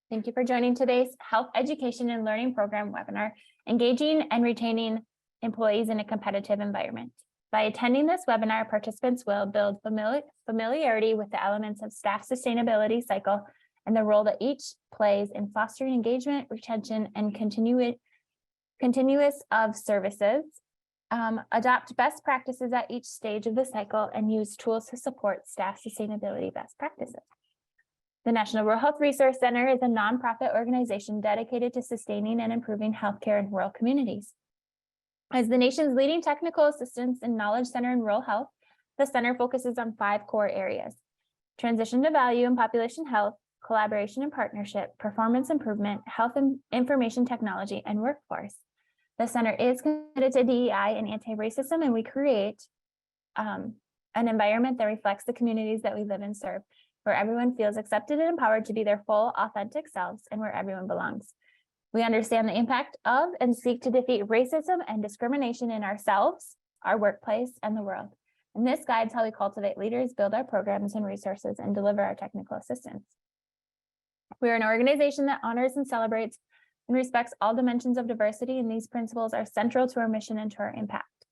Thank you for joining today's Health Education and Learning Program webinar, Engaging and Retaining Employees in a Competitive Environment. By attending this webinar, participants will build familiarity with the elements of staff sustainability cycle and the role that each plays in fostering engagement, retention, and continuous of services, adopt best practices at each stage of the cycle, and use tools to support staff sustainability best practices. The National Rural Health Resource Center is a nonprofit organization dedicated to sustaining and improving healthcare in rural communities. As the nation's leading technical assistance and knowledge center in rural health, the center focuses on 5 core areas: transition to value and population health, collaboration and partnership, performance improvement, health and information technology, and workforce. The center is committed to DEI and anti-racism, and we create an environment that reflects the communities that we live and serve, where everyone feels accepted and empowered to be their full, authentic selves, and where everyone belongs. We understand the impact of and seek to defeat racism and discrimination in ourselves, our workplace, and the world. And this guides how we cultivate leaders, build our programs and resources, and deliver our technical assistance. We are an organization that honors and celebrates and respects all dimensions of diversity, and these principles are central to our mission and to our impact.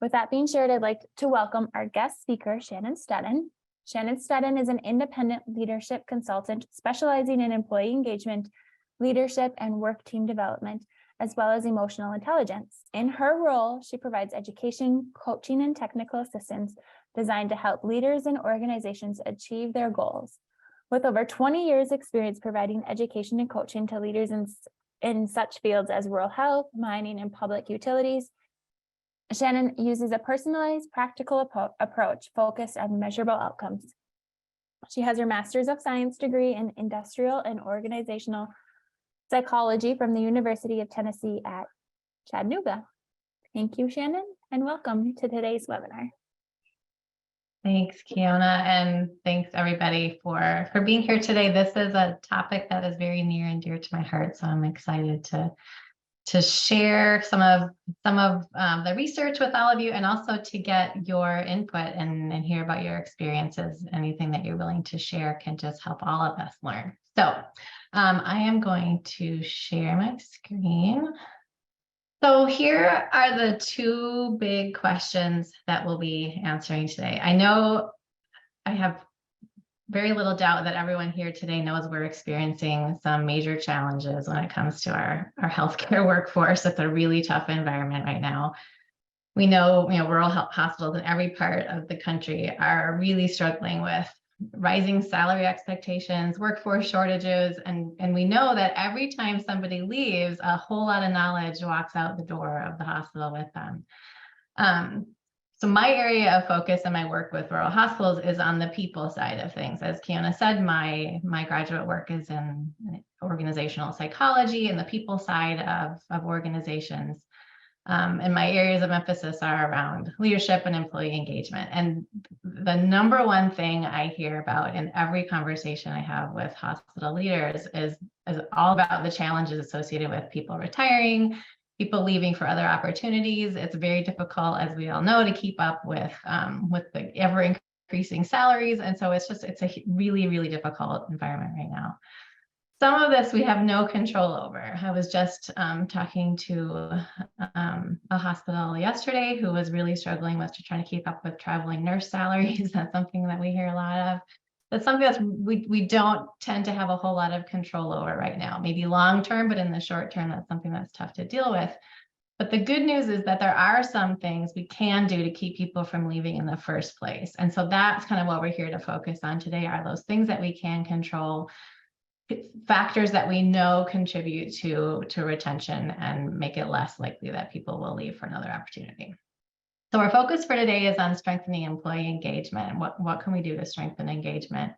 With that being shared, I'd like to welcome our guest speaker, Shannon Stedden. Shannon Stedden is an independent leadership consultant specializing in employee engagement, leadership, and work team development, as well as emotional intelligence. In her role, she provides education, coaching, and technical assistance designed to help leaders and organizations achieve their goals. With over 20 years experience providing education and coaching to leaders in such fields as rural health, mining, and public utilities, Shannon uses a personalized, practical approach focused on measurable outcomes. She has her Master's of Science degree in Industrial and Organizational Psychology from the University of Tennessee at Chattanooga. Thank you, Shannon, and welcome to today's webinar. Thanks, Kiona, and thanks everybody for being here today. This is a topic that is very near and dear to my heart, so I'm excited to share some of the research with all of you, and also to get your input and hear about your experiences. Anything that you're willing to share can just help all of us learn. So I am going to share my screen. So here are the 2 big questions that we'll be answering today. I know I have very little doubt that everyone here today knows we're experiencing some major challenges when it comes to our healthcare workforce. It's a really tough environment right now. We know, rural hospitals in every part of the country are really struggling with rising salary expectations, workforce shortages, and we know that every time somebody leaves, a whole lot of knowledge walks out the door of the hospital with them. So my area of focus in my work with rural hospitals is on the people side of things. As Kiona said, my graduate work is in organizational psychology and the people side of organizations. And my areas of emphasis are around leadership and employee engagement. And the number one thing I hear about in every conversation I have with hospital leaders is all about the challenges associated with people retiring, people leaving for other opportunities. It's very difficult, as we all know, to keep up with the ever increasing salaries. And so it's a really, really difficult environment right now. Some of this we have no control over. I was just talking to a hospital yesterday who was really struggling with trying to keep up with traveling nurse salaries. That's something that we hear a lot of. That's something that we don't tend to have a whole lot of control over right now. Maybe long term, but in the short term, that's something that's tough to deal with. But the good news is that there are some things we can do to keep people from leaving in the first place. And so that's kind of what we're here to focus on today, are those things that we can control, factors that we know contribute to retention and make it less likely that people will leave for another opportunity. So our focus for today is on strengthening employee engagement. What can we do to strengthen engagement?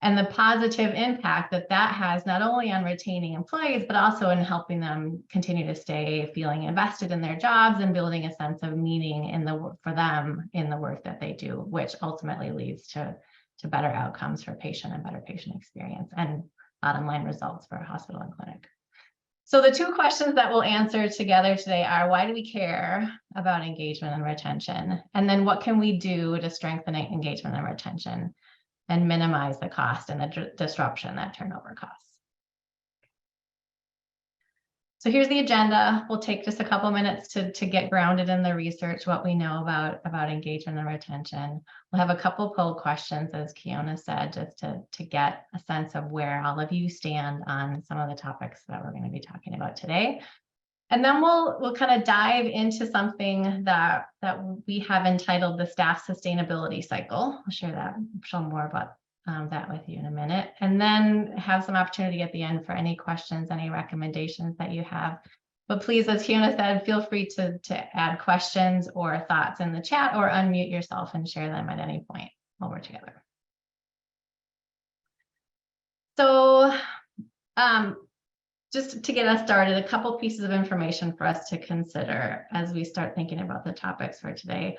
And the positive impact that has not only on retaining employees, but also in helping them continue to stay feeling invested in their jobs and building a sense of meaning for them in the work that they do, which ultimately leads to better outcomes for patient and better patient experience and bottom line results for a hospital and clinic. So the 2 questions that we'll answer together today are, why do we care about engagement and retention? And then what can we do to strengthen engagement and retention and minimize the cost and the disruption that turnover causes? So here's the agenda. We'll take just a couple minutes to get grounded in the research, what we know about engagement and retention. We'll have a couple poll questions, as Kiona said, just to get a sense of where all of you stand on some of the topics that we're going to be talking about today. And then we'll kind of dive into something that we have entitled the staff sustainability cycle. I'll show more about that with you in a minute, and then have some opportunity at the end for any questions, any recommendations that you have. But please, as Kiona said, feel free to add questions or thoughts in the chat, or unmute yourself and share them at any point while we're together. So just to get us started, a couple pieces of information for us to consider as we start thinking about the topics for today.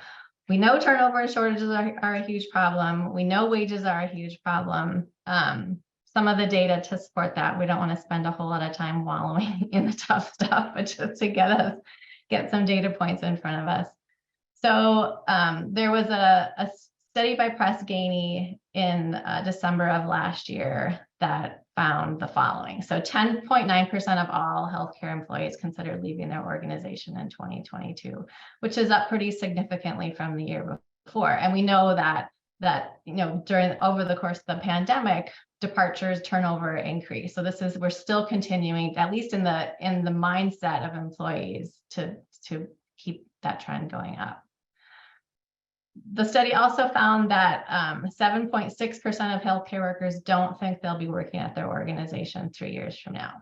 We know turnover and shortages are a huge problem. We know wages are a huge problem. Some of the data to support that, we don't want to spend a whole lot of time wallowing in the tough stuff, but just to get some data points in front of us. So there was a study by Press Ganey in December of last year that found the following. So 10.9% of all healthcare employees considered leaving their organization in 2022, which is up pretty significantly from the year before. And we know that over the course of the pandemic, departures, turnover increased. So we're still continuing, at least in the mindset of employees, to keep that trend going up. The study also found that 7.6% of healthcare workers don't think they'll be working at their organization 3 years from now.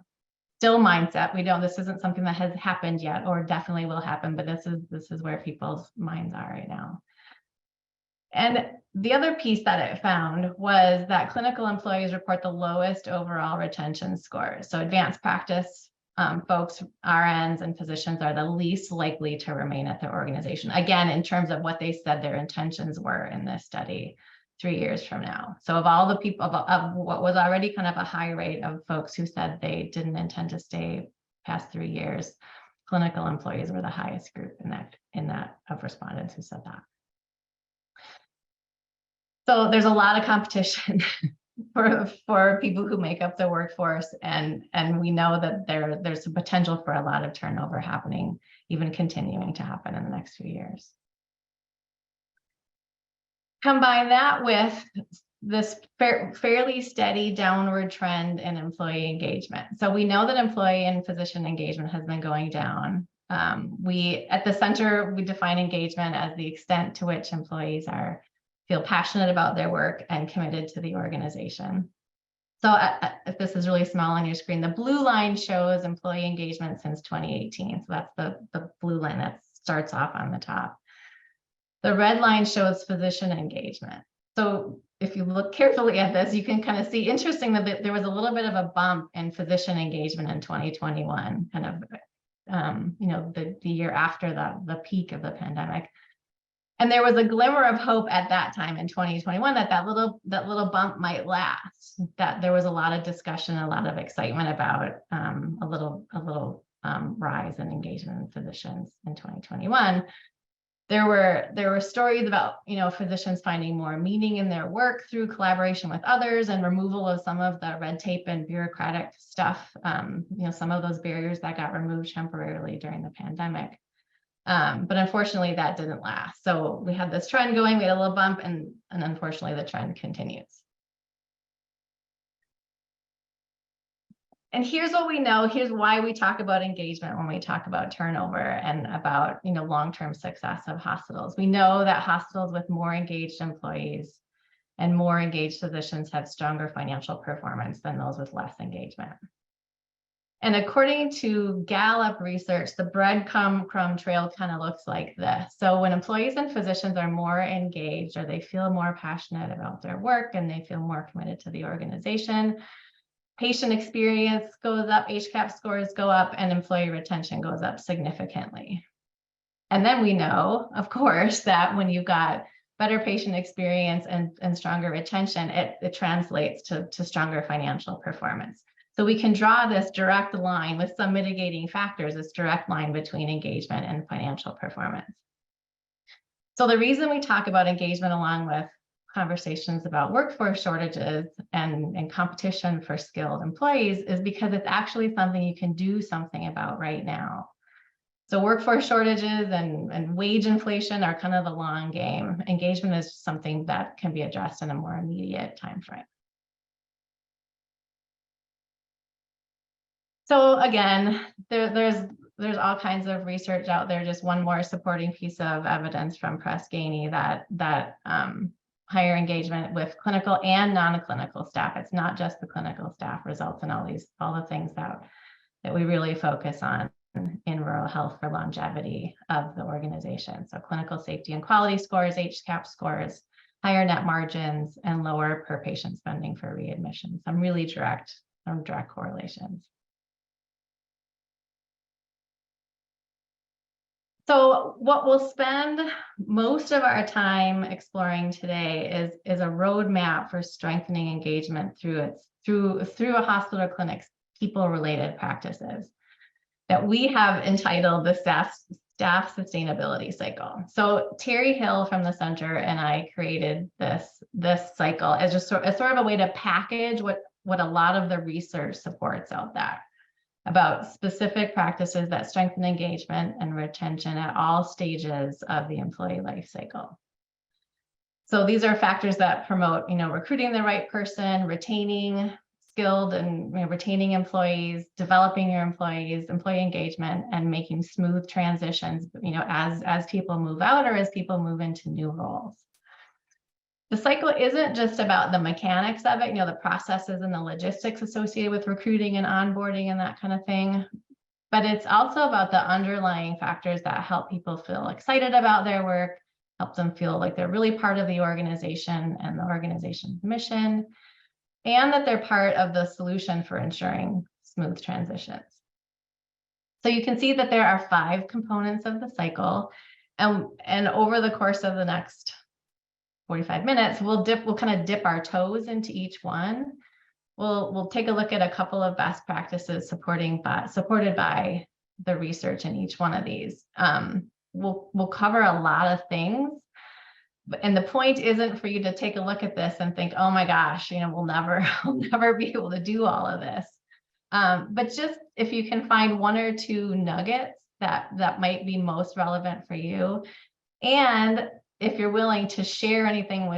Still mindset. This isn't something that has happened yet, or definitely will happen, but this is where people's minds are right now. And the other piece that it found was that clinical employees report the lowest overall retention scores. So advanced practice folks, RNs and physicians, are the least likely to remain at their organization. Again, in terms of what they said their intentions were in this study 3 years from now. So of all the people, of what was already kind of a high rate of folks who said they didn't intend to stay past 3 years, clinical employees were the highest group in that of respondents who said that. So there's a lot of competition for people who make up the workforce, and we know that there's a potential for a lot of turnover happening, even continuing to happen in the next few years. Combine that with this fairly steady downward trend in employee engagement. So we know that employee and physician engagement has been going down. At the center, we define engagement as the extent to which employees feel passionate about their work and committed to the organization. So if this is really small on your screen, the blue line shows employee engagement since 2018. So that's the blue line that starts off on the top. The red line shows physician engagement. So if you look carefully at this, you can kind of see, interesting that there was a little bit of a bump in physician engagement in 2021, kind of, the year after the peak of the pandemic. And there was a glimmer of hope at that time in 2021 that little bump might last, that there was a lot of discussion, a lot of excitement about a little rise in engagement in physicians in 2021. There were stories about, physicians finding more meaning in their work through collaboration with others and removal of some of the red tape and bureaucratic stuff, some of those barriers that got removed temporarily during the pandemic. But unfortunately, that didn't last. So we had this trend going, we had a little bump, and unfortunately, the trend continues. And here's what we know. Here's why we talk about engagement when we talk about turnover and about long-term success of hospitals. We know that hospitals with more engaged employees and more engaged physicians have stronger financial performance than those with less engagement. And according to Gallup research, the breadcrumb trail kind of looks like this. So when employees and physicians are more engaged, or they feel more passionate about their work and they feel more committed to the organization, patient experience goes up, HCAHPS scores go up, and employee retention goes up significantly. And then we know, of course, that when you've got better patient experience and stronger retention, it translates to stronger financial performance. So we can draw this direct line with some mitigating factors, this direct line between engagement and financial performance. So the reason we talk about engagement along with conversations about workforce shortages and competition for skilled employees is because it's actually something you can do something about right now. So workforce shortages and wage inflation are kind of the long game. Engagement is something that can be addressed in a more immediate time frame. So again, there's all kinds of research out there. Just one more supporting piece of evidence from Press Ganey that higher engagement with clinical and non-clinical staff. It's not just the clinical staff results in all the things that we really focus on in rural health for longevity of the organization. So clinical safety and quality scores, HCAP scores, higher net margins, and lower per patient spending for readmissions. Some really direct correlations. So what we'll spend most of our time exploring today is a roadmap for strengthening engagement through a hospital or clinic's people-related practices that we have entitled the staff sustainability cycle. So Terry Hill from the center and I created this cycle as just sort of a way to package what a lot of the research supports out there about specific practices that strengthen engagement and retention at all stages of the employee life cycle. So these are factors that promote, recruiting the right person, retaining skilled and retaining employees, developing your employees, employee engagement, and making smooth transitions, as people move out or as people move into new roles. The cycle isn't just about the mechanics of it, the processes and the logistics associated with recruiting and onboarding and that kind of thing, but it's also about the underlying factors that help people feel excited about their work, help them feel like they're really part of the organization and the organization's mission, and that they're part of the solution for ensuring smooth transitions. So you can see that there are 5 components of the cycle, and over the course of the next 45 minutes, we'll kind of dip our toes into each one. We'll take a look at a couple of best practices supported by the research in each one of these. We'll cover a lot of things, and the point isn't for you to take a look at this and think, oh my gosh, we'll never be able to do all of this. But just if you can find 1 or 2 nuggets that might be most relevant for you, and if you're willing to share anything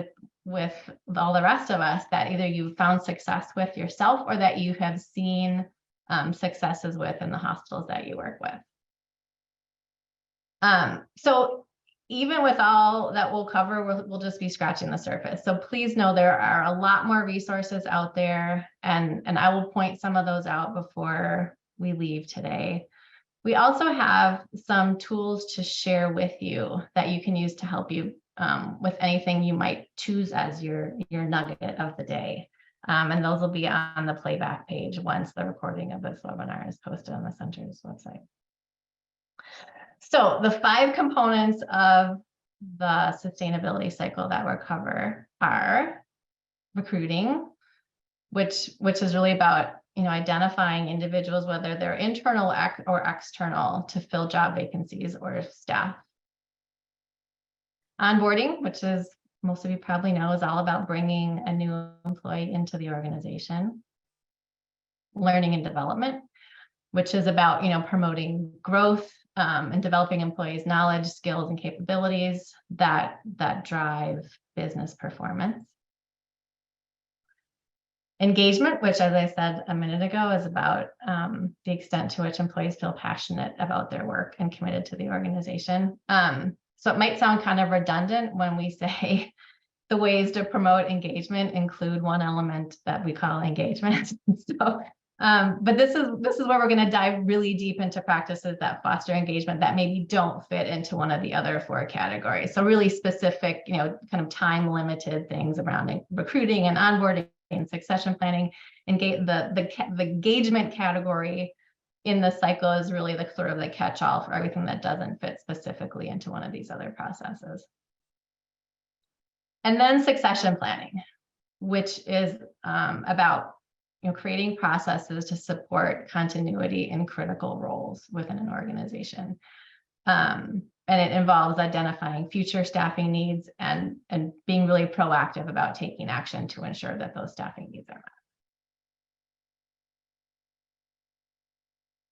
with all the rest of us that either you've found success with yourself or that you have seen successes with in the hospitals that you work with. So even with all that we'll cover, we'll just be scratching the surface. So please know there are a lot more resources out there, and I will point some of those out before we leave today. We also have some tools to share with you that you can use to help you with anything you might choose as your nugget of the day. And those will be on the playback page once the recording of this webinar is posted on the center's website. So the 5 components of the sustainability cycle that we'll cover are recruiting, which is really about identifying individuals, whether they're internal or external, to fill job vacancies or staff. Onboarding, which is, most of you probably know, is all about bringing a new employee into the organization. Learning and development, which is about promoting growth and developing employees' knowledge, skills, and capabilities that drive business performance. Engagement, which, as I said a minute ago, is about the extent to which employees feel passionate about their work and committed to the organization. So it might sound kind of redundant when we say the ways to promote engagement include one element that we call engagement. So, but this is where we're going to dive really deep into practices that foster engagement that maybe don't fit into one of the other 4 categories. So really specific, kind of time limited things around recruiting and onboarding and succession planning. And the engagement category in the cycle is really the sort of the catch-all for everything that doesn't fit specifically into one of these other processes. And then succession planning, which is about creating processes to support continuity in critical roles within an organization. and it involves identifying future staffing needs and being really proactive about taking action to ensure that those staffing needs are met.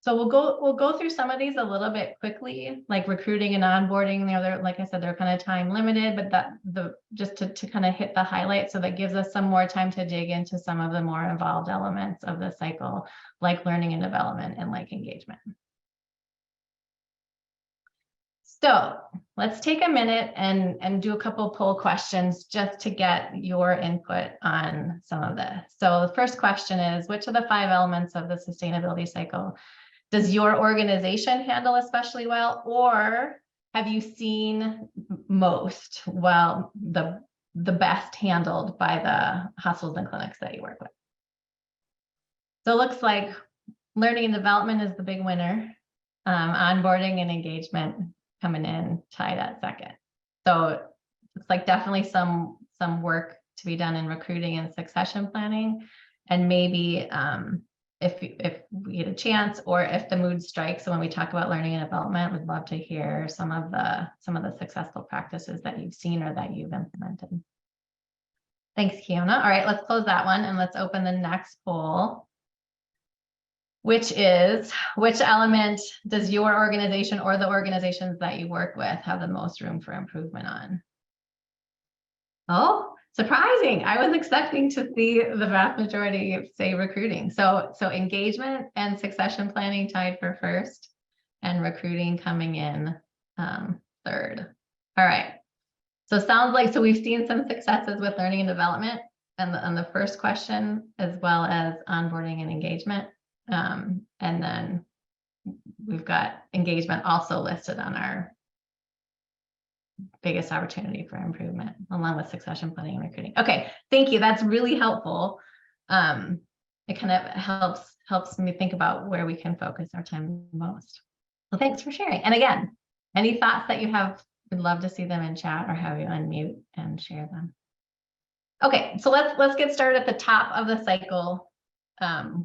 So we'll go through some of these a little bit quickly, like recruiting and onboarding. You know, they're, like I said, they're kind of time limited, but just to kind of hit the highlights, so that gives us some more time to dig into some of the more involved elements of the cycle, like learning and development and like engagement. So let's take a minute and do a couple poll questions just to get your input on some of this. So the first question is, which of the 5 elements of the sustainability cycle does your organization handle especially well, or have you seen most, well, the best handled by the hospitals and clinics that you work with? So it looks like learning and development is the big winner. Onboarding and engagement coming in tied at second. So it's like definitely some work to be done in recruiting and succession planning, and maybe if we get a chance, or if the mood strikes, so when we talk about learning and development, we'd love to hear some of the successful practices that you've seen or that you've implemented. Thanks, Kiona. All right, let's close that one and let's open the next poll, which is, which element does your organization or the organizations that you work with have the most room for improvement on? Oh, surprising. I was expecting to see the vast majority say recruiting. So engagement and succession planning tied for first, and recruiting coming in third. All right. So sounds like, so we've seen some successes with learning and development and the first question, as well as onboarding and engagement. And then we've got engagement also listed on our biggest opportunity for improvement, along with succession planning and recruiting. Okay, thank you. That's really helpful. It kind of helps me think about where we can focus our time most. So thanks for sharing. And again, any thoughts that you have, we'd love to see them in chat or have you unmute and share them. Okay, so let's get started at the top of the cycle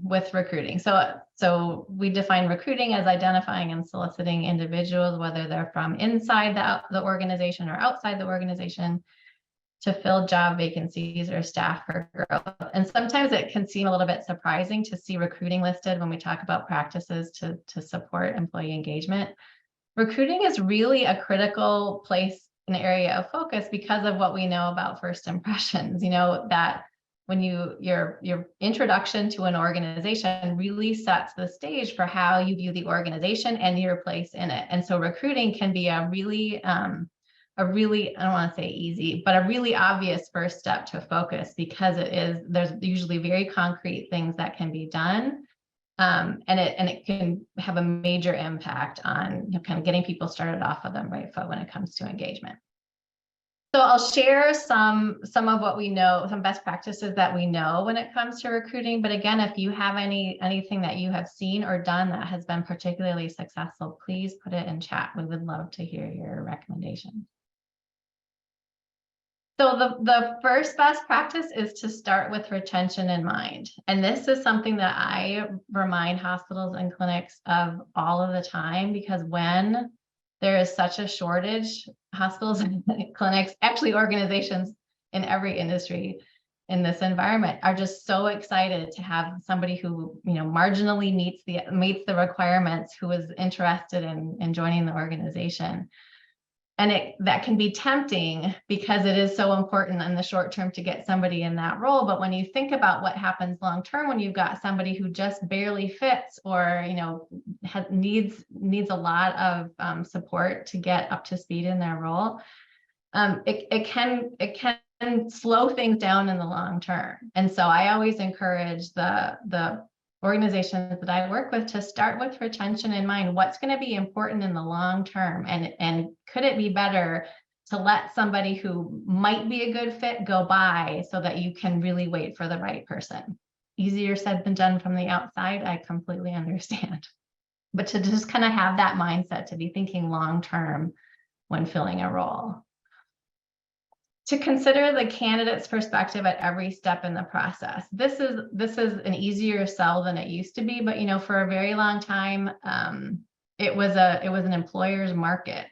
with recruiting. So we define recruiting as identifying and soliciting individuals, whether they're from inside the organization or outside the organization, to fill job vacancies or staff for growth. And sometimes it can seem a little bit surprising to see recruiting listed when we talk about practices to support employee engagement. Recruiting is really a critical place, an area of focus, because of what we know about first impressions. You know, that when your introduction to an organization really sets the stage for how you view the organization and your place in it. And so recruiting can be a really, I don't want to say easy, but a really obvious first step to focus, because there's usually very concrete things that can be done. And it can have a major impact on kind of getting people started off on the right foot when it comes to engagement. So I'll share some of what we know, some best practices that we know when it comes to recruiting. But again, if you have anything that you have seen or done that has been particularly successful, please put it in chat. We would love to hear your recommendations. So the first best practice is to start with retention in mind. And this is something that I remind hospitals and clinics of all of the time, because when there is such a shortage, hospitals and clinics, actually organizations in every industry in this environment, are just so excited to have somebody who, marginally meets the requirements, who is interested in joining the organization. And that can be tempting, because it is so important in the short term to get somebody in that role. But when you think about what happens long term, when you've got somebody who just barely fits, or needs a lot of support to get up to speed in their role, it can slow things down in the long term. And so I always encourage the organizations that I work with to start with retention in mind. What's going to be important in the long term, and could it be better to let somebody who might be a good fit go by, so that you can really wait for the right person? Easier said than done from the outside, I completely understand. But to just kind of have that mindset, to be thinking long term when filling a role. To consider the candidate's perspective at every step in the process. This is an easier sell than it used to be, but for a very long time, it was an employer's market.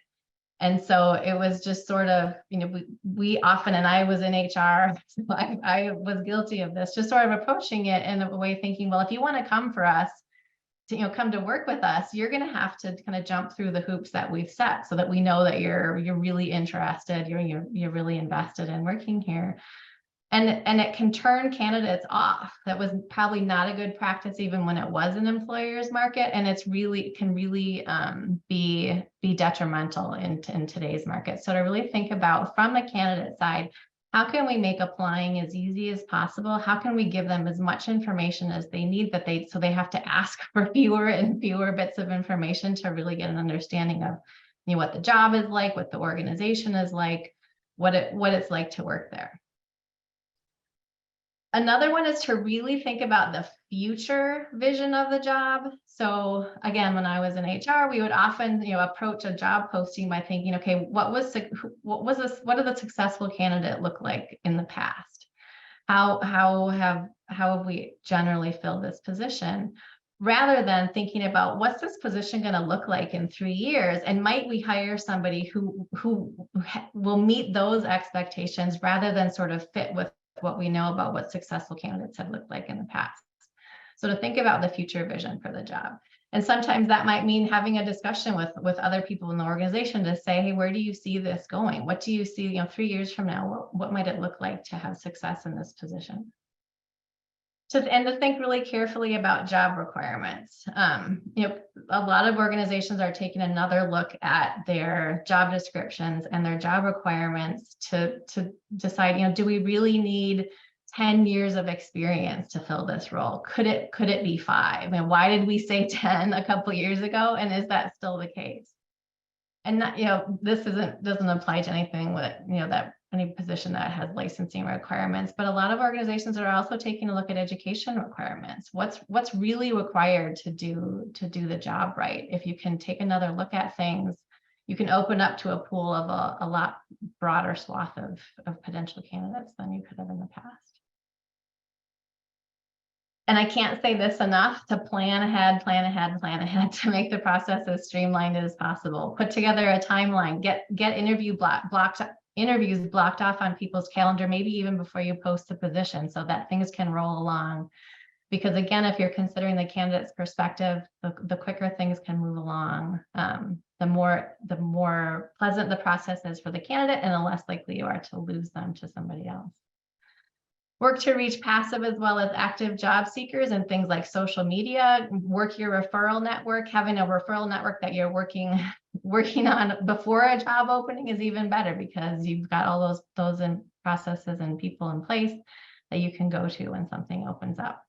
And so it was just sort of, we often, and I was in HR, so I was guilty of this, just sort of approaching it in a way thinking, well, if you want to come for us, to come to work with us, you're going to have to kind of jump through the hoops that we've set so that we know that you're really interested, you're really invested in working here. And it can turn candidates off. That was probably not a good practice even when it was an employer's market, and can really be detrimental in today's market. So to really think about from the candidate side, how can we make applying as easy as possible? How can we give them as much information as they need so they have to ask for fewer and fewer bits of information to really get an understanding of what the job is like, what the organization is like, what it's like to work there. Another one is to really think about the future vision of the job. So again, when I was in HR, we would often, approach a job posting by thinking, okay, what did the successful candidate look like in the past? How have we generally filled this position? Rather than thinking about what's this position going to look like in 3 years, and might we hire somebody who will meet those expectations rather than sort of fit with what we know about what successful candidates have looked like in the past. So to think about the future vision for the job. And sometimes that might mean having a discussion with other people in the organization to say, hey, where do you see this going? What do you see, 3 years from now? What might it look like to have success in this position? And to think really carefully about job requirements. A lot of organizations are taking another look at their job descriptions and their job requirements to decide, do we really need 10 years of experience to fill this role? Could it be 5? And why did we say 10 a couple of years ago? And is that still the case? And that, this doesn't apply to anything that, that any position that has licensing requirements, but a lot of organizations are also taking a look at education requirements. What's really required to do the job right? If you can take another look at things, you can open up to a pool of a lot broader swath of potential candidates than you could have in the past. And I can't say this enough, to plan ahead to make the process as streamlined as possible. Put together a timeline, get interviews blocked off on people's calendar, maybe even before you post the position, so that things can roll along. Because again, if you're considering the candidate's perspective, the quicker things can move along, the more pleasant the process is for the candidate, and the less likely you are to lose them to somebody else. Work to reach passive as well as active job seekers and things like social media. Work your referral network. Having a referral network that you're working on before a job opening is even better, because you've got all those processes and people in place that you can go to when something opens up.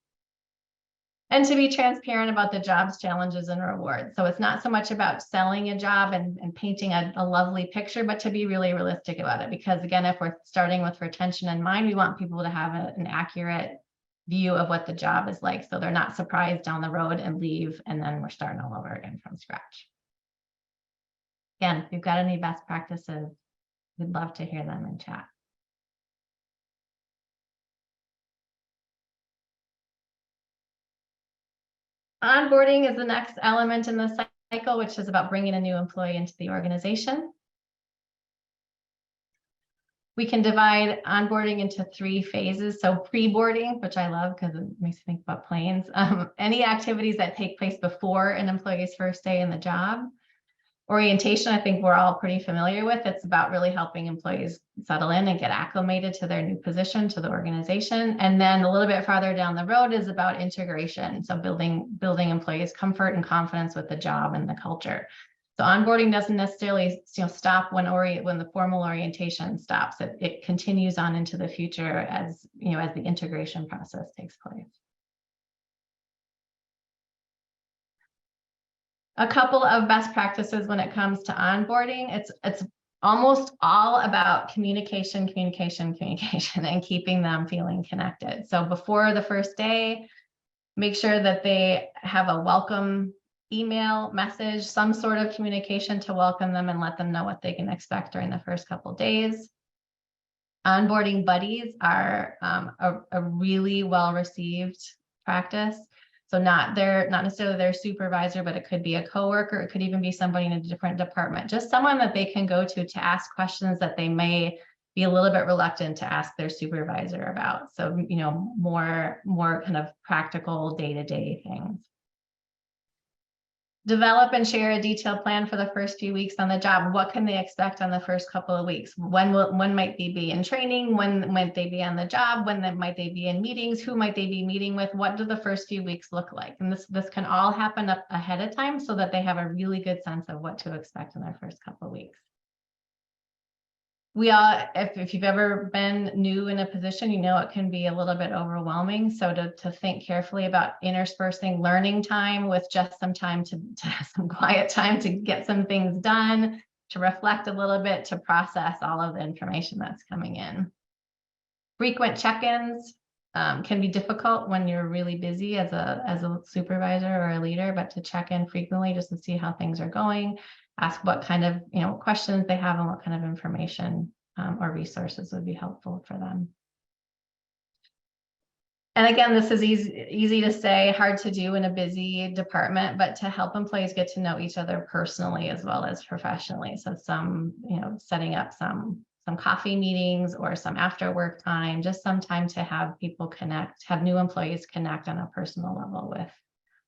And to be transparent about the job's challenges and rewards. So it's not so much about selling a job and painting a lovely picture, but to be really realistic about it. Because again, if we're starting with retention in mind, we want people to have an accurate view of what the job is like, so they're not surprised down the road and leave, and then we're starting all over again from scratch. Again, if you've got any best practices, we'd love to hear them in chat. Onboarding is the next element in the cycle, which is about bringing a new employee into the organization. We can divide onboarding into 3 phases. So pre-boarding, which I love because it makes me think about planes. Any activities that take place before an employee's first day in the job. Orientation, I think we're all pretty familiar with. It's about really helping employees settle in and get acclimated to their new position, to the organization. And then a little bit farther down the road is about integration. So building employees' comfort and confidence with the job and the culture. So onboarding doesn't necessarily stop when the formal orientation stops. It continues on into the future as the integration process takes place. A couple of best practices when it comes to onboarding. It's almost all about communication, and keeping them feeling connected. So before the first day, make sure that they have a welcome email, message, some sort of communication to welcome them and let them know what they can expect during the first couple of days. Onboarding buddies are a really well-received practice. So not necessarily their supervisor, but it could be a coworker. It could even be somebody in a different department, just someone that they can go to ask questions that they may be a little bit reluctant to ask their supervisor about. So, more kind of practical day-to-day things. Develop and share a detailed plan for the first few weeks on the job. What can they expect on the first couple of weeks? When might they be in training? When might they be on the job? Might they be in meetings? Who might they be meeting with? What do the first few weeks look like? And this can all happen up ahead of time so that they have a really good sense of what to expect in their first couple of weeks. If you've ever been new in a position, it can be a little bit overwhelming. So to think carefully about interspersing learning time with just some time to have some quiet time to get some things done, to reflect a little bit, to process all of the information that's coming in. Frequent check-ins can be difficult when you're really busy as a supervisor or a leader, but to check in frequently just to see how things are going. Ask what kind of questions they have and what kind of information or resources would be helpful for them. And again, this is easy to say, hard to do in a busy department, but to help employees get to know each other personally as well as professionally. So setting up some coffee meetings or some after work time, just some time to have people connect, have new employees connect on a personal level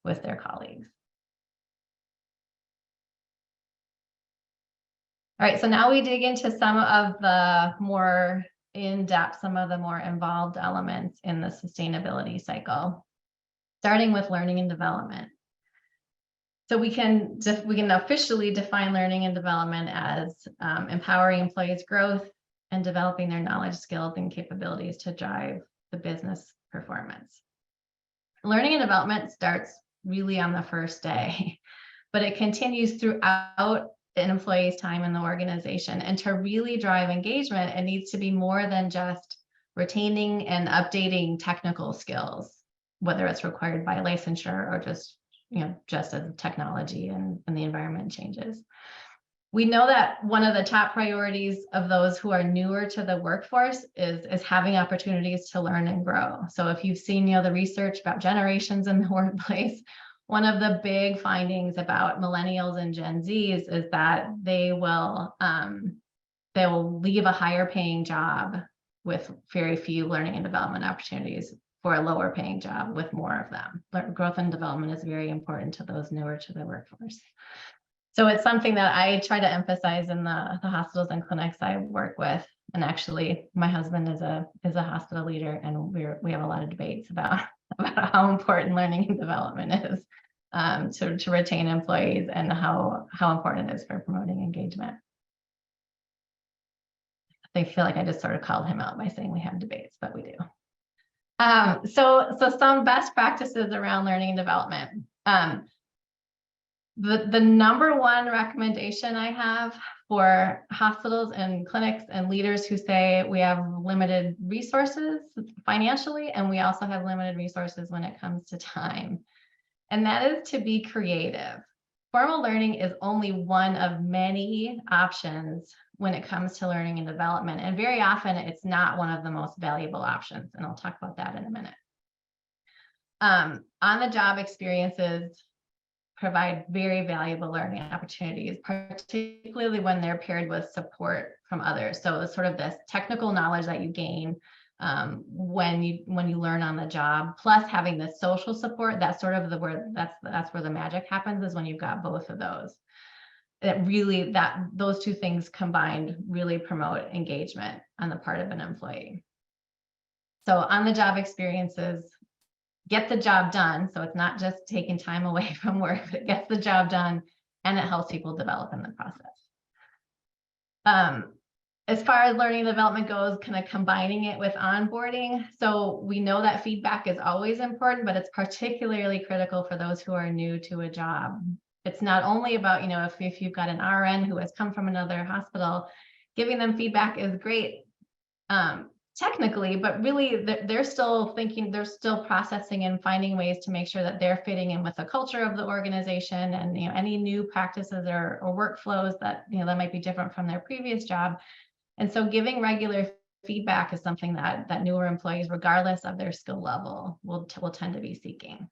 with their colleagues. All right, so now we dig into some of the more in-depth, some of the more involved elements in the sustainability cycle, starting with learning and development. So we can officially define learning and development as empowering employees' growth and developing their knowledge, skills, and capabilities to drive the business performance. Learning and development starts really on the first day, but it continues throughout an employee's time in the organization. And to really drive engagement, it needs to be more than just retaining and updating technical skills, whether it's required by licensure or just as technology and the environment changes. We know that one of the top priorities of those who are newer to the workforce is having opportunities to learn and grow. So if you've seen the research about generations in the workplace, one of the big findings about millennials and Gen Zs is that they will leave a higher paying job with very few learning and development opportunities for a lower paying job with more of them. Growth and development is very important to those newer to the workforce. So it's something that I try to emphasize in the hospitals and clinics I work with. And actually, my husband is a hospital leader, and we have a lot of debates about how important learning and development is to retain employees and how important it is for promoting engagement. I feel like I just sort of called him out by saying we have debates, but we do. So some best practices around learning and development. The number one recommendation I have for hospitals and clinics and leaders who say we have limited resources financially, and we also have limited resources when it comes to time, and that is to be creative. Formal learning is only one of many options when it comes to learning and development, and very often it's not one of the most valuable options, and I'll talk about that in a minute. On-the-job experiences provide very valuable learning opportunities, particularly when they're paired with support from others. So it's sort of this technical knowledge that you gain when you learn on the job, plus having the social support. That's sort of that's where the magic happens, is when you've got both of those. Those two things combined really promote engagement on the part of an employee. So on-the-job experiences get the job done. So it's not just taking time away from work, but it gets the job done, and it helps people develop in the process. As far as learning and development goes, kind of combining it with onboarding. So we know that feedback is always important, but it's particularly critical for those who are new to a job. It's not only about, if you've got an RN who has come from another hospital, giving them feedback is great. Technically, but really they're still thinking, they're still processing and finding ways to make sure that they're fitting in with the culture of the organization and any new practices or workflows that that might be different from their previous job. And so giving regular feedback is something that newer employees, regardless of their skill level, will tend to be seeking.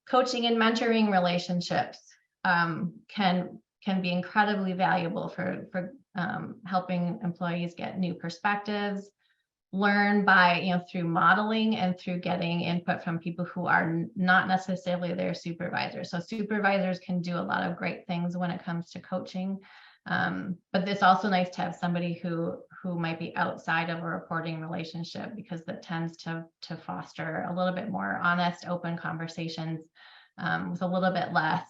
Coaching and mentoring relationships can be incredibly valuable for helping employees get new perspectives, learn by, through modeling and through getting input from people who are not necessarily their supervisors. So supervisors can do a lot of great things when it comes to coaching. But it's also nice to have somebody who might be outside of a reporting relationship, because that tends to foster a little bit more honest, open conversations with a little bit less,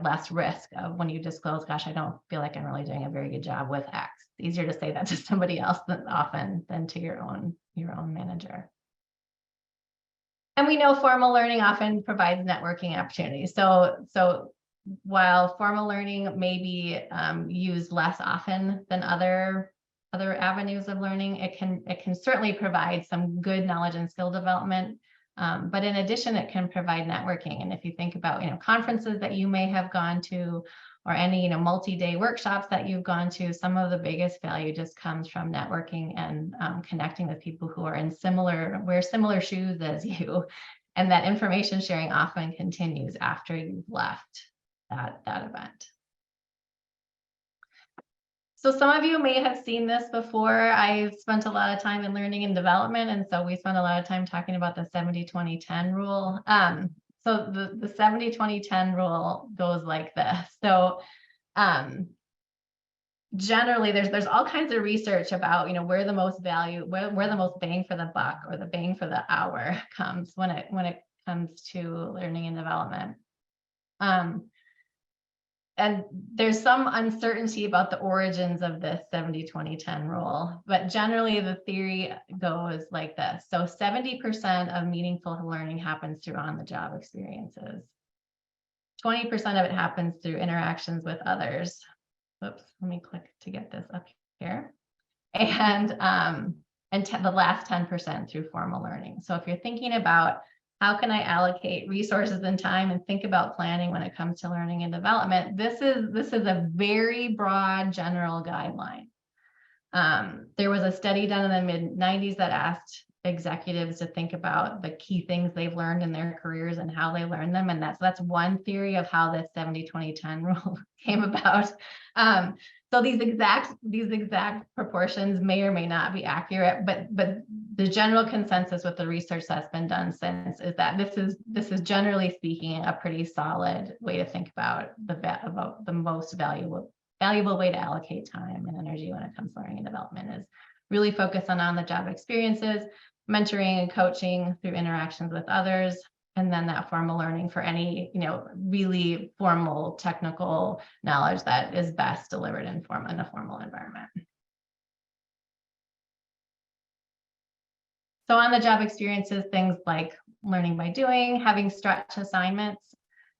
less risk of when you disclose, gosh, I don't feel like I'm really doing a very good job with X. It's easier to say that to somebody else than to your own manager. And we know formal learning often provides networking opportunities. So while formal learning may be used less often than other avenues of learning, it can certainly provide some good knowledge and skill development. But in addition, it can provide networking. And if you think about, conferences that you may have gone to, or any, multi-day workshops that you've gone to, some of the biggest value just comes from networking and connecting with people who are wear similar shoes as you. And that information sharing often continues after you've left that event. So some of you may have seen this before. I spent a lot of time in learning and development, and so we spent a lot of time talking about the 70-20-10 rule. So the 70-20-10 rule goes like this. So generally, there's all kinds of research about where the most value, where the most bang for the buck or the bang for the hour comes when it comes to learning and development. And there's some uncertainty about the origins of this 70-20-10 rule, but generally the theory goes like this. So 70% of meaningful learning happens through on-the-job experiences. 20% of it happens through interactions with others. Whoops, let me click to get this up here. And the last 10% through formal learning. So if you're thinking about how can I allocate resources and time and think about planning when it comes to learning and development, this is a very broad general guideline. There was a study done in the mid-90s that asked executives to think about the key things they've learned in their careers and how they learn them. And that's one theory of how this 70-20-10 rule came about. So these exact proportions may or may not be accurate, but the general consensus with the research that's been done since is that this is generally speaking a pretty solid way to think about the most valuable way to allocate time and energy when it comes to learning and development is really focus on the job experiences, mentoring and coaching through interactions with others, and then that formal learning for any, really formal technical knowledge that is best delivered in a formal environment. So on the job experiences, things like learning by doing, having stretch assignments.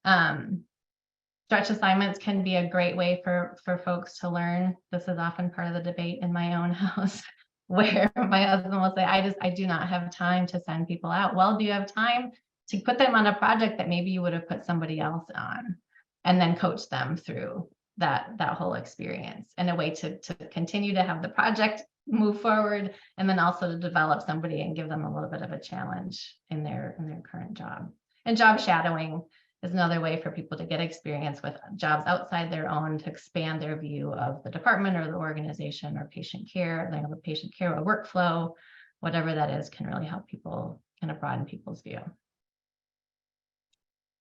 Stretch assignments can be a great way for folks to learn. This is often part of the debate in my own house, where my husband will say, I do not have time to send people out. Well, do you have time to put them on a project that maybe you would have put somebody else on, and then coach them through that whole experience, in a way to continue to have the project move forward, and then also to develop somebody and give them a little bit of a challenge in their current job. And job shadowing is another way for people to get experience with jobs outside their own, to expand their view of the department or the organization or patient care, the patient care or workflow, whatever that is, can really help people kind of broaden people's view.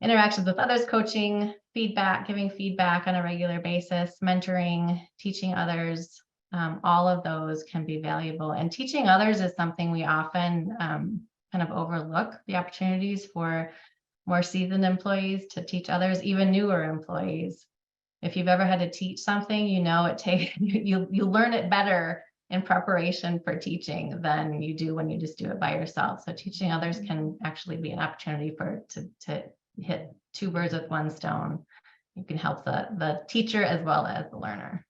Interactions with others, coaching, feedback, giving feedback on a regular basis, mentoring, teaching others, all of those can be valuable. And teaching others is something we often kind of overlook, the opportunities for more seasoned employees to teach others, even newer employees. If you've ever had to teach something, you learn it better in preparation for teaching than you do when you just do it by yourself. So teaching others can actually be an opportunity to hit two birds with one stone. You can help the teacher as well as the learner.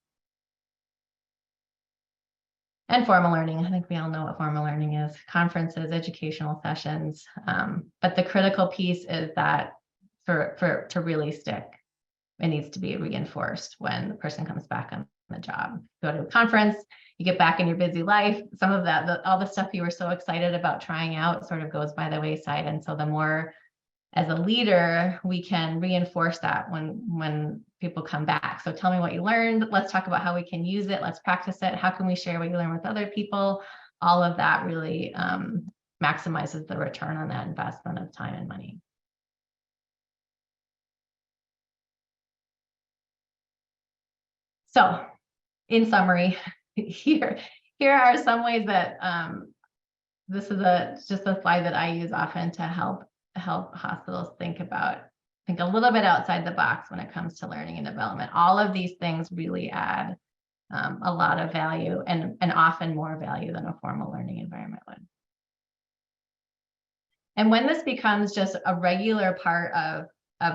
And formal learning, I think we all know what formal learning is: conferences, educational sessions. But the critical piece is that to really stick, it needs to be reinforced when the person comes back on the job. Go to a conference, you get back in your busy life. Some of that, all the stuff you were so excited about trying out sort of goes by the wayside. And so the more as a leader, we can reinforce that when people come back. So tell me what you learned. Let's talk about how we can use it. Let's practice it. How can we share what you learn with other people? All of that really maximizes the return on that investment of time and money. So in summary, here are some ways that this is just a slide that I use often to help hospitals think a little bit outside the box when it comes to learning and development. All of these things really add a lot of value and often more value than a formal learning environment would. And when this becomes just a regular part of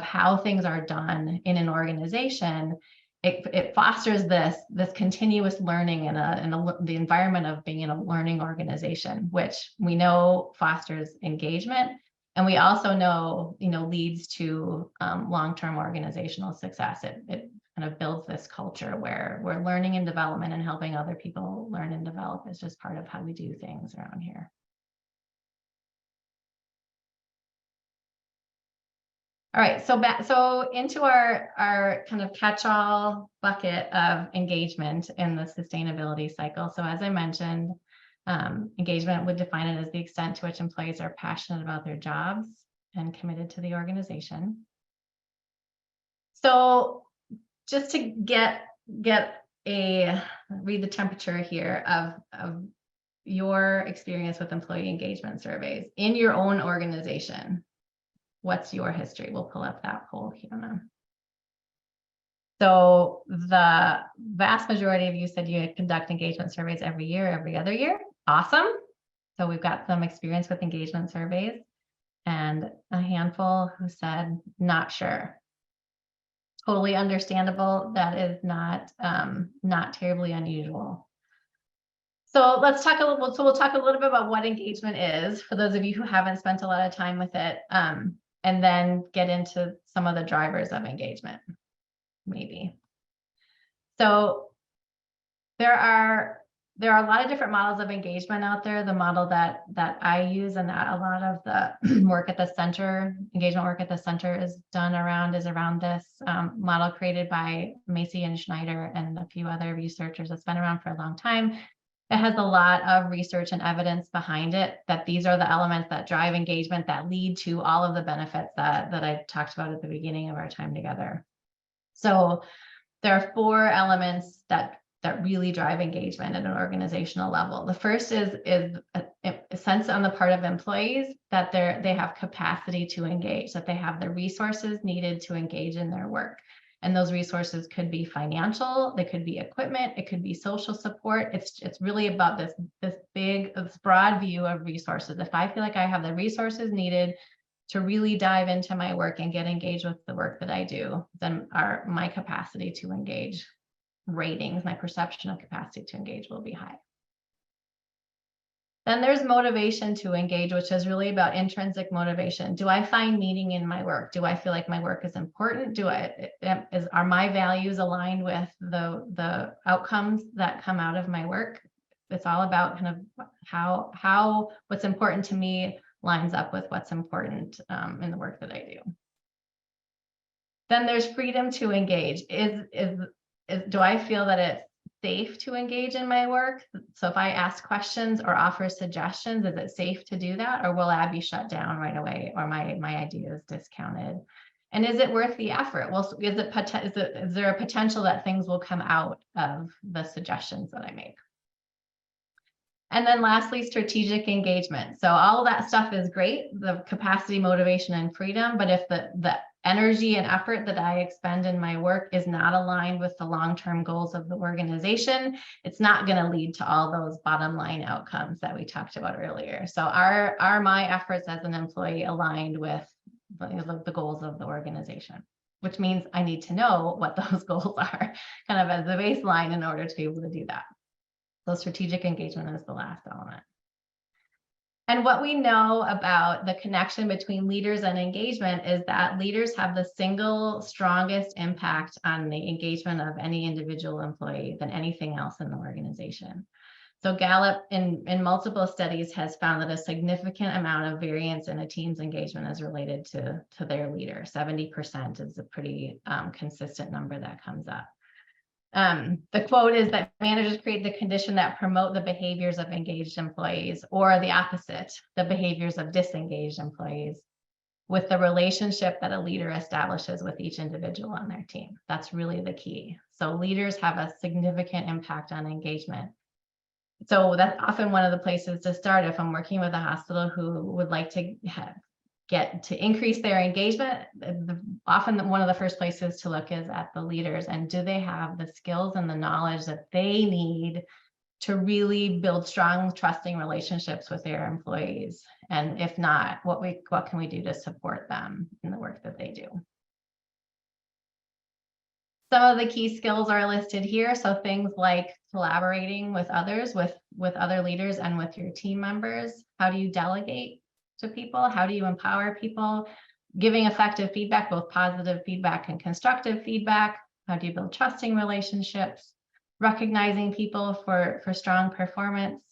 how things are done in an organization, it fosters this continuous learning in the environment of being in a learning organization, which we know fosters engagement, and we also know leads to long-term organizational success. It kind of builds this culture where learning and development and helping other people learn and develop is just part of how we do things around here. All right, so into our kind of catch-all bucket of engagement in the sustainability cycle. So as I mentioned, engagement would define it as the extent to which employees are passionate about their jobs and committed to the organization. So just to read the temperature here of your experience with employee engagement surveys in your own organization. What's your history? We'll pull up that poll, Kiana. So the vast majority of you said you conduct engagement surveys every year, every other year. Awesome. So we've got some experience with engagement surveys, and a handful who said not sure. Totally understandable. That is not terribly unusual. So we'll talk a little bit about what engagement is for those of you who haven't spent a lot of time with it. And then get into some of the drivers of engagement, maybe. So there are a lot of different models of engagement out there. The model that I use and that a lot of the work at the center, engagement work at the center is around this model created by Macy and Schneider and a few other researchers. It's been around for a long time. It has a lot of research and evidence behind it that these are the elements that drive engagement that lead to all of the benefits that I talked about at the beginning of our time together. So there are 4 elements that really drive engagement at an organizational level. The first is a sense on the part of employees that they have capacity to engage, that they have the resources needed to engage in their work. And those resources could be financial, they could be equipment, it could be social support. It's really about this broad view of resources. If I feel like I have the resources needed to really dive into my work and get engaged with the work that I do, then my capacity to engage ratings, my perception of capacity to engage will be high. Then there's motivation to engage, which is really about intrinsic motivation. Do I find meaning in my work? Do I feel like my work is important? Are my values aligned with the outcomes that come out of my work? It's all about kind of how what's important to me lines up with what's important in the work that I do. Then there's freedom to engage. Do I feel that it's safe to engage in my work? So if I ask questions or offer suggestions, is it safe to do that? Or will I be shut down right away or my idea is discounted? And is it worth the effort? Well, is there a potential that things will come out of the suggestions that I make? And then lastly, strategic engagement. So all of that stuff is great, the capacity, motivation, and freedom. But if the energy and effort that I expend in my work is not aligned with the long-term goals of the organization, it's not going to lead to all those bottom line outcomes that we talked about earlier. So are my efforts as an employee aligned with the goals of the organization? Which means I need to know what those goals are kind of as the baseline in order to be able to do that. So strategic engagement is the last element. And what we know about the connection between leaders and engagement is that leaders have the single strongest impact on the engagement of any individual employee than anything else in the organization. So Gallup in multiple studies has found that a significant amount of variance in a team's engagement is related to their leader. 70% is a pretty consistent number that comes up. The quote is that managers create the condition that promote the behaviors of engaged employees, or the opposite, the behaviors of disengaged employees, with the relationship that a leader establishes with each individual on their team. That's really the key. So leaders have a significant impact on engagement. So that's often one of the places to start if I'm working with a hospital who would like to get to increase their engagement. Often one of the first places to look is at the leaders, and do they have the skills and the knowledge that they need to really build strong, trusting relationships with their employees? And if not, what can we do to support them in the work that they do? Some of the key skills are listed here. So things like collaborating with others, with other leaders and with your team members. How do you delegate to people? How do you empower people? Giving effective feedback, both positive feedback and constructive feedback. How do you build trusting relationships? Recognizing people for strong performance.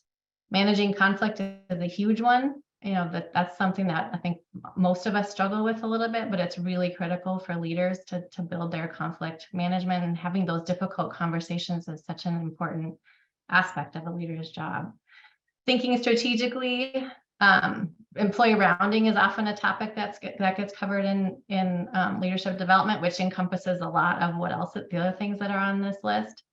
Managing conflict is a huge one. You know, that's something that I think most of us struggle with a little bit, but it's really critical for leaders to build their conflict management, and having those difficult conversations is such an important aspect of a leader's job. Thinking strategically, employee rounding is often a topic that gets covered in leadership development, which encompasses a lot of the other things that are on this list.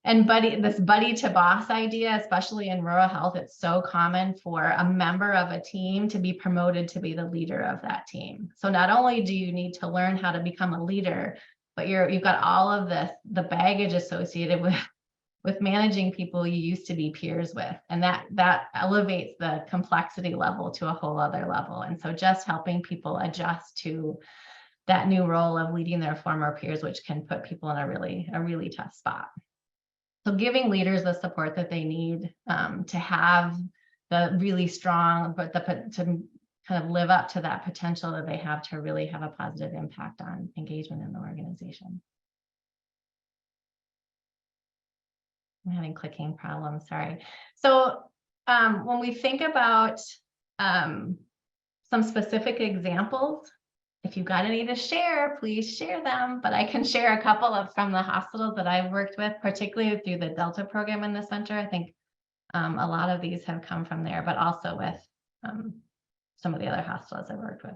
And this buddy to boss idea, especially in rural health, it's so common for a member of a team to be promoted to be the leader of that team. So not only do you need to learn how to become a leader, but you've got all of the baggage associated with managing people you used to be peers with. And that elevates the complexity level to a whole other level. And so just helping people adjust to that new role of leading their former peers, which can put people in a really tough spot. So giving leaders the support that they need to have the really strong, but to kind of live up to that potential that they have to really have a positive impact on engagement in the organization. I'm having clicking problems, sorry. So when we think about some specific examples, if you've got any to share, please share them, but I can share a couple from the hospitals that I've worked with, particularly through the Delta program in the center. I think a lot of these have come from there, but also with some of the other hospitals I've worked with.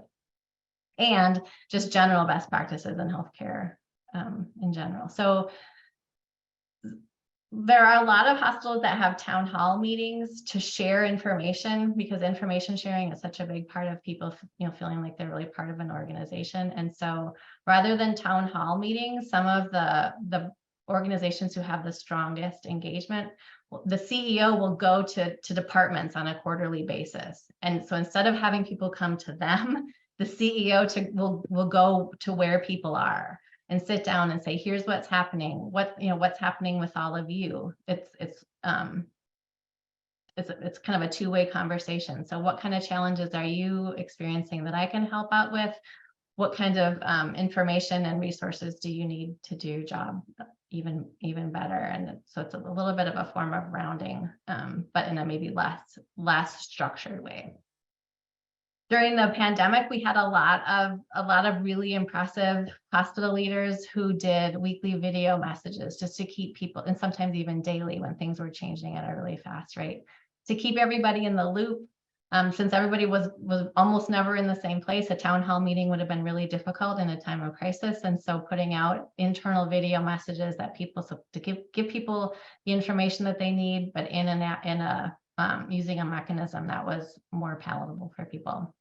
And just general best practices in healthcare in general. So there are a lot of hospitals that have town hall meetings to share information, because information sharing is such a big part of people, feeling like they're really part of an organization. And so rather than town hall meetings, some of the organizations who have the strongest engagement, the CEO will go to departments on a quarterly basis. And so instead of having people come to them, the CEO will go to where people are and sit down and say, here's what's happening, what's happening with all of you. It's kind of a two-way conversation. So what kind of challenges are you experiencing that I can help out with? What kind of information and resources do you need to do your job even better? And so it's a little bit of a form of rounding, but in a maybe less structured way. During the pandemic, we had a lot of really impressive hospital leaders who did weekly video messages just to keep people, and sometimes even daily when things were changing at a really fast rate, to keep everybody in the loop. Since everybody was almost never in the same place, a town hall meeting would have been really difficult in a time of crisis. And so putting out internal video messages that to give people the information that they need, but using a mechanism that was more palatable for people.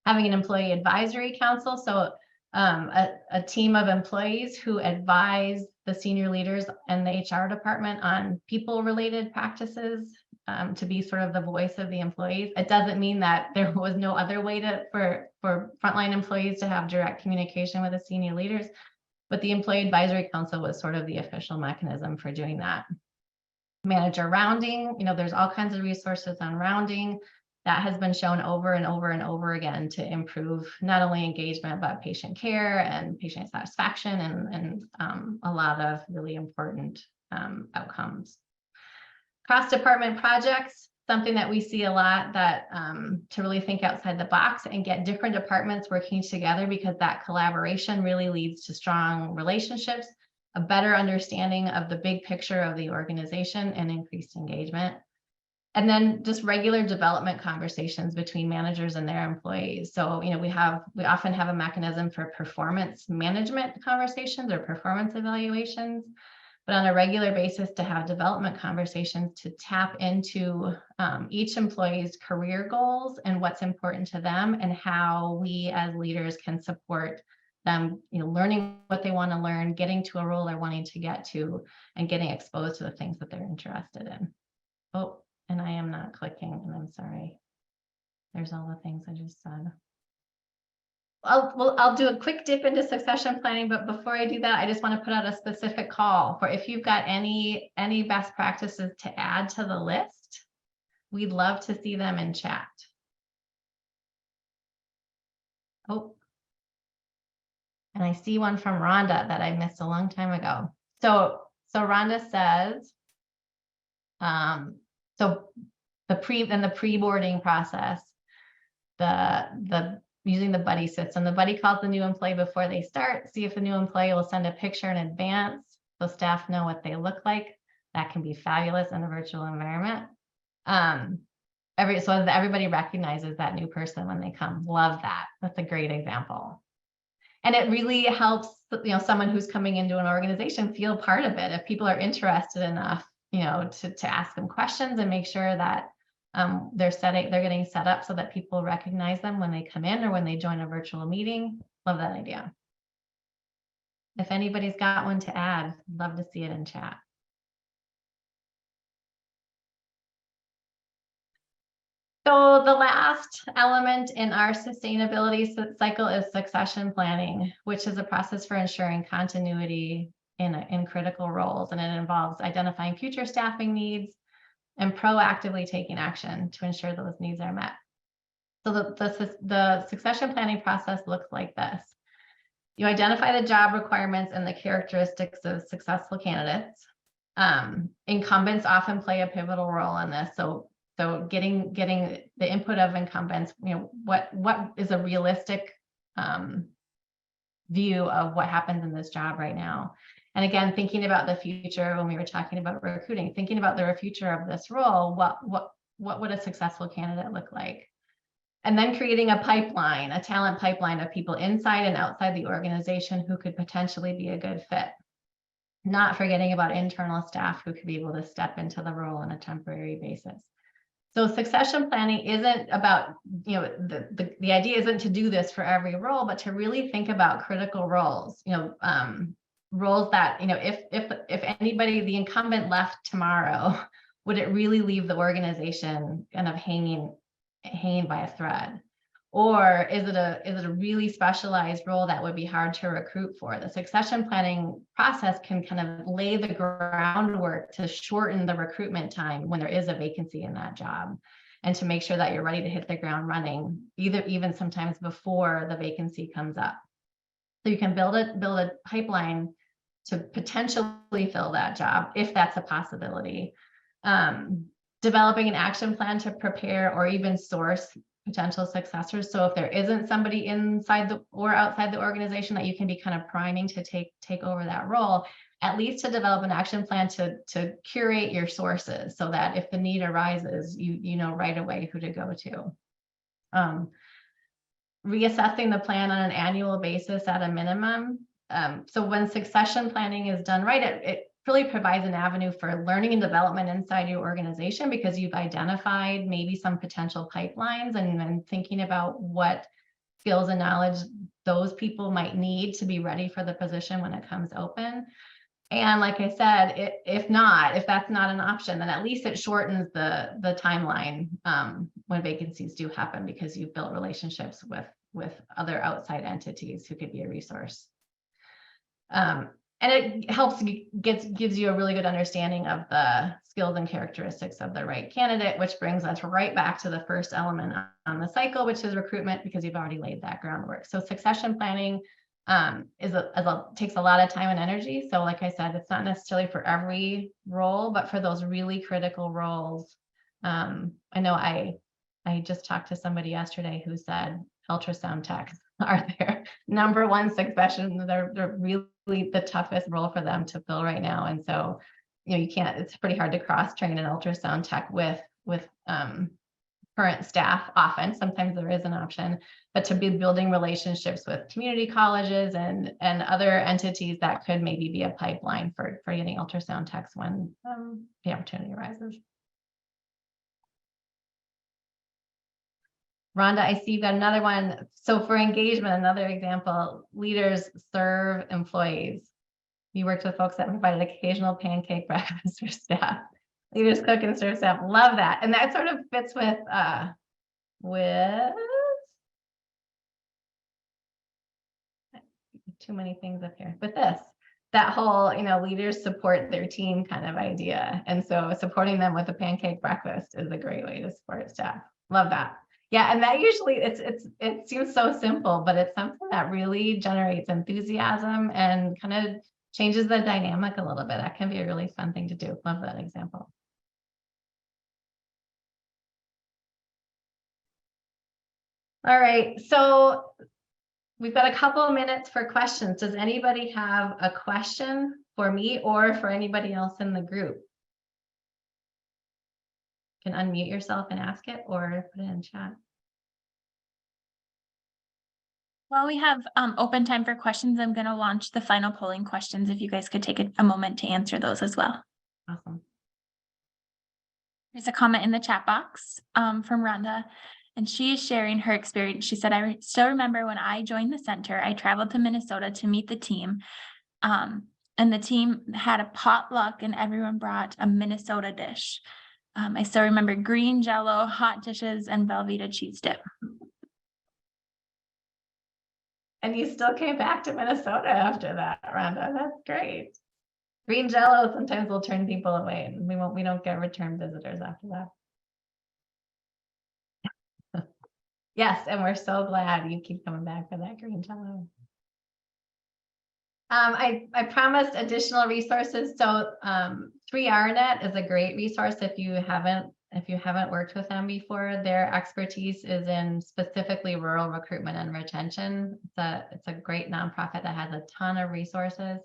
Having an employee advisory council, so a team of employees who advise the senior leaders and the HR department on people-related practices, to be sort of the voice of the employees. It doesn't mean that there was no other way for frontline employees to have direct communication with the senior leaders, but the employee advisory council was sort of the official mechanism for doing that. Manager rounding, there's all kinds of resources on rounding. That has been shown over and over and over again to improve not only engagement, but patient care and patient satisfaction and a lot of really important outcomes. Cross-department projects, something that we see a lot, that to really think outside the box and get different departments working together, because that collaboration really leads to strong relationships, a better understanding of the big picture of the organization, and increased engagement. And then just regular development conversations between managers and their employees. So, you know, we often have a mechanism for performance management conversations or performance evaluations, but on a regular basis to have development conversations to tap into each employee's career goals and what's important to them, and how we as leaders can support them, you know, learning what they want to learn, getting to a role they're wanting to get to, and getting exposed to the things that they're interested in. Oh, and I am not clicking, and I'm sorry. There's all the things I just said. I'll do a quick dip into succession planning, but before I do that, I just want to put out a specific call for if you've got any best practices to add to the list. We'd love to see them in chat. Oh, and I see one from Rhonda that I missed a long time ago. So Rhonda says, so the pre-boarding process, using the buddy system. The buddy calls the new employee before they start, see if the new employee will send a picture in advance so staff know what they look like. That can be fabulous in a virtual environment. So that everybody recognizes that new person when they come. Love that. That's a great example. And it really helps, you know, someone who's coming into an organization feel part of it. If people are interested enough, you know, to ask them questions and make sure that they're getting set up so that people recognize them when they come in or when they join a virtual meeting. Love that idea. If anybody's got one to add, love to see it in chat. So the last element in our sustainability cycle is succession planning, which is a process for ensuring continuity in critical roles. And it involves identifying future staffing needs and proactively taking action to ensure those needs are met. So the succession planning process looks like this. You identify the job requirements and the characteristics of successful candidates. Incumbents often play a pivotal role in this. So getting the input of incumbents, you know, what is a realistic view of what happens in this job right now. And again, thinking about the future, when we were talking about recruiting, thinking about the future of this role, what would a successful candidate look like? And then creating a pipeline, a talent pipeline of people inside and outside the organization who could potentially be a good fit. Not forgetting about internal staff who could be able to step into the role on a temporary basis. So succession planning isn't about, you know, the idea isn't to do this for every role, but to really think about critical roles, you know, roles that, you know, if anybody, the incumbent left tomorrow, would it really leave the organization kind of hanging by a thread? Or is it a really specialized role that would be hard to recruit for? The succession planning process can kind of lay the groundwork to shorten the recruitment time when there is a vacancy in that job, and to make sure that you're ready to hit the ground running, even sometimes before the vacancy comes up. So you can build a pipeline to potentially fill that job if that's a possibility. Developing an action plan to prepare or even source potential successors. So if there isn't somebody inside or outside the organization that you can be kind of priming to take over that role, at least to develop an action plan to curate your sources so that if the need arises, you know right away who to go to. Reassessing the plan on an annual basis at a minimum. So when succession planning is done right, it really provides an avenue for learning and development inside your organization, because you've identified maybe some potential pipelines and then thinking about what skills and knowledge those people might need to be ready for the position when it comes open. And like I said, if that's not an option, then at least it shortens the timeline when vacancies do happen, because you've built relationships with other outside entities who could be a resource. And it helps, gives you a really good understanding of the skills and characteristics of the right candidate, which brings us right back to the first element on the cycle, which is recruitment, because you've already laid that groundwork. So succession planning takes a lot of time and energy. So like I said, it's not necessarily for every role, but for those really critical roles. I know I just talked to somebody yesterday who said ultrasound techs are their number one succession. They're really the toughest role for them to fill right now. And so, it's pretty hard to cross train an ultrasound tech with current staff often. Sometimes there is an option, but to be building relationships with community colleges and other entities that could maybe be a pipeline for getting ultrasound techs when the opportunity arises. Rhonda, I see you've got another one. So for engagement, another example, leaders serve employees. You worked with folks that provided occasional pancake breakfast for staff. Leaders cook and serve staff. Love that. And that sort of fits with too many things up here, but that whole, leaders support their team kind of idea. And so supporting them with a pancake breakfast is a great way to support staff. Love that. Yeah. And that usually it seems so simple, but it's something that really generates enthusiasm and kind of changes the dynamic a little bit. That can be a really fun thing to do. Love that example. All right, so we've got a couple of minutes for questions. Does anybody have a question for me or for anybody else in the group? You can unmute yourself and ask it or put it in chat. While we have open time for questions, I'm going to launch the final polling questions. If you guys could take a moment to answer those as well. Awesome. There's a comment in the chat box from Rhonda, and she is sharing her experience. She said, I still remember when I joined the center, I traveled to Minnesota to meet the team. And the team had a potluck and everyone brought a Minnesota dish. I still remember green Jell-O, hot dishes, and Velveeta cheese dip. And you still came back to Minnesota after that, Rhonda. That's great. Green Jell-O sometimes will turn people away, and we don't get return visitors after that. Yes, and we're so glad you keep coming back for that green Jell-O. I promised additional resources. So 3RNet is a great resource if you haven't worked with them before. Their expertise is in specifically rural recruitment and retention. It's a great nonprofit that has a ton of resources.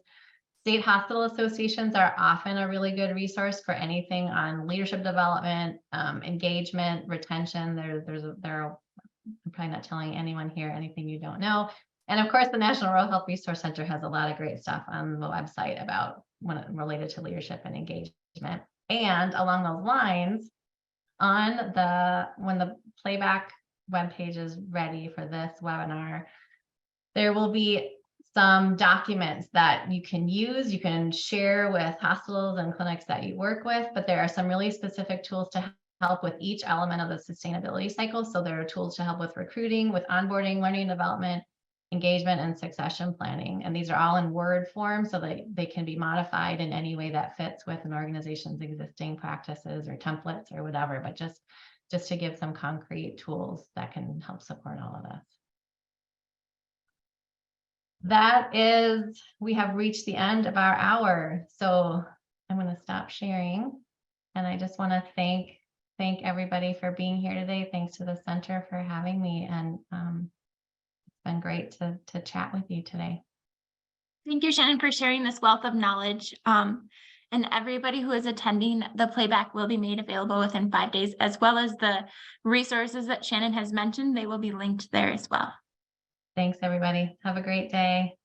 State hospital associations are often a really good resource for anything on leadership development, engagement, retention. I'm probably not telling anyone here anything you don't know. And of course, the National Rural Health Resource Center has a lot of great stuff on the website about related to leadership and engagement. And along those lines, when the playback webpage is ready for this webinar, there will be some documents that you can use. You can share with hospitals and clinics that you work with, but there are some really specific tools to help with each element of the sustainability cycle. So there are tools to help with recruiting, with onboarding, learning and development, engagement, and succession planning. And these are all in Word form, so they can be modified in any way that fits with an organization's existing practices or templates or whatever, but just to give some concrete tools that can help support all of this. We have reached the end of our hour. So I'm going to stop sharing. And I just want to thank everybody for being here today. Thanks to the center for having me. And it's been great to chat with you today. Thank you, Shannon, for sharing this wealth of knowledge. And everybody who is attending, the playback will be made available within 5 days, as well as the resources that Shannon has mentioned. They will be linked there as well. Thanks, everybody. Have a great day.